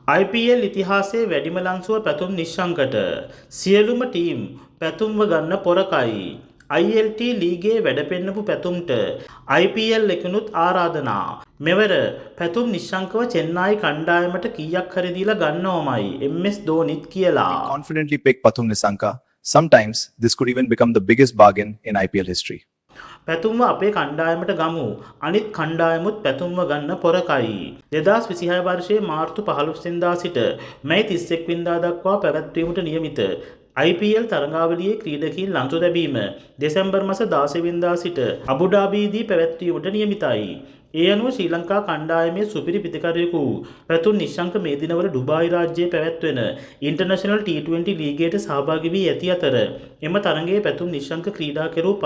IPL ඉතිහාසයේ වැඩිම ලන්සුව පැතුම් නිශ්ශංකට සියලුම ටීම් පැතුම්ව ගන්න පොරකයි. ILT ලීගේ වැඩ පෙන්නපු පැතුම්ට IPL එකනුත් ආරාධනා. මෙවර පැතුම් නිශ්ශංකව චෙන්නයි කණ්ඩායමට කීයක් හරි දීලා ගන්නවමයි MS ධෝනිත් කියලා. Confidently pick Pathum Nissanka. Sometimes this could even become the biggest bargain in IPL history. පැතුම්ව අපේ කණ්ඩායමට ගමු. අනිත් කණ්ඩායමුත් පැතුම්ව ගන්න පොරකයි. 2026 වර්ෂයේ මාර්තු 15 වෙනිදා සිට මැයි 31 වෙනිදා දක්වා පැවැත්වීමට නියමිත IPL තරඟාවලියේ ක්‍රීඩකීන් ලන්සු ලැබීම දෙසැම්බර් මාස 16 වෙනිදා සිට අබුඩාබිදී පැවැත්වීමට නියමිතයි. ඒ අනුව ශ්‍රී ලංකා කණ්ඩායමේ සුපිරි පිතිකරුවෙකු පැතුම් නිශ්ශංක මේ දිනවල ඩුබායි රාජ්‍යයේ පැවැත්වෙන ඉන්ටර්නැෂනල් T20 ලීගයට සහභාගී වී ඇති අතර එම තරඟයේ පැතුම් නිශ්ශංක ක්‍රීඩා කෙරූ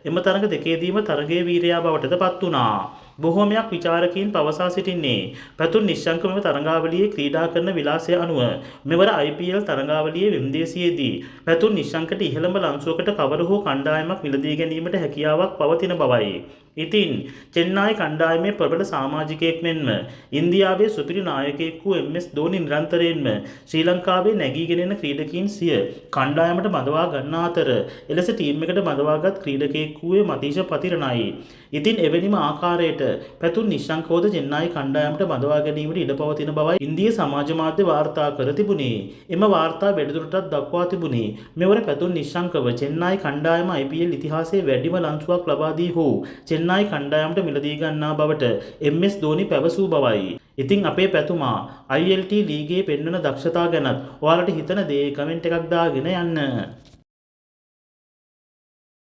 එම තරඟ දෙකේදීම තරගයේ වීරයා බවටද පත් වුණා. බොහෝමයක් විචාරකීන් පවසා සිටින්නේ පැතුම් නිශ්ශංක මෙම තරඟාවලියේ ක්‍රීඩා කරන විලාසය අනුව මෙවර IPL තරඟාවලියේ වෙන්දේසියේදී පැතුම් නිශ්ශංකට ඉහළම ලන්සුවකට කවර හෝ කණ්ඩායමක් මිලදී ගැනීමට හැකියාවක් පවතින බවයි. ඉතින් චෙන්නයි කණ්ඩායමේ ප්‍රබල සමාජිකයෙක් මෙන්ම ඉන්දියාවේ සුපිරි නායකයෙක් වූ MS ධෝනි නිරන්තරයෙන්ම ශ්‍රී ලංකාවේ නැගීගෙන එන ක්‍රීඩකීන් සිය කණ්ඩායමට බඳවා ගන්නා අතර එලෙස ටීම් එකට බඳවාගත් ක්‍රීඩකයෙක් වූයේ මතීෂ පතිරණයි. ඉතින් එවැනිම ආකාරයට පැතුම් නිශ්ශංකවද චෙන්නයි කණ්ඩායමට බඳවා ගැනීමට ඉඩ පවතින බවයි ඉන්දිය සමාජ මාධ්‍ය වාර්තා කර තිබුණේ. එම වාර්තා වැඩිදුරටත් දක්වා තිබුණේ මෙවර පැතුම් නිශ්ශංකව චෙන්නයි කණ්ඩායම IPL ඉතිහාසයේ වැඩිම ලන්සුවක් ලබා දී හෝ චෙන්නයි කණ්ඩායමට මිලදී ගන්නා බවට MS ධෝනි පැවසූ බවයි. ඉතින් අපේ පැතුමා ILT ලීගේ පෙන්වන දක්ෂතා ගැනත් ඔයාලට හිතන දේ කමෙන්ට් එකක් දාගෙන යන්න.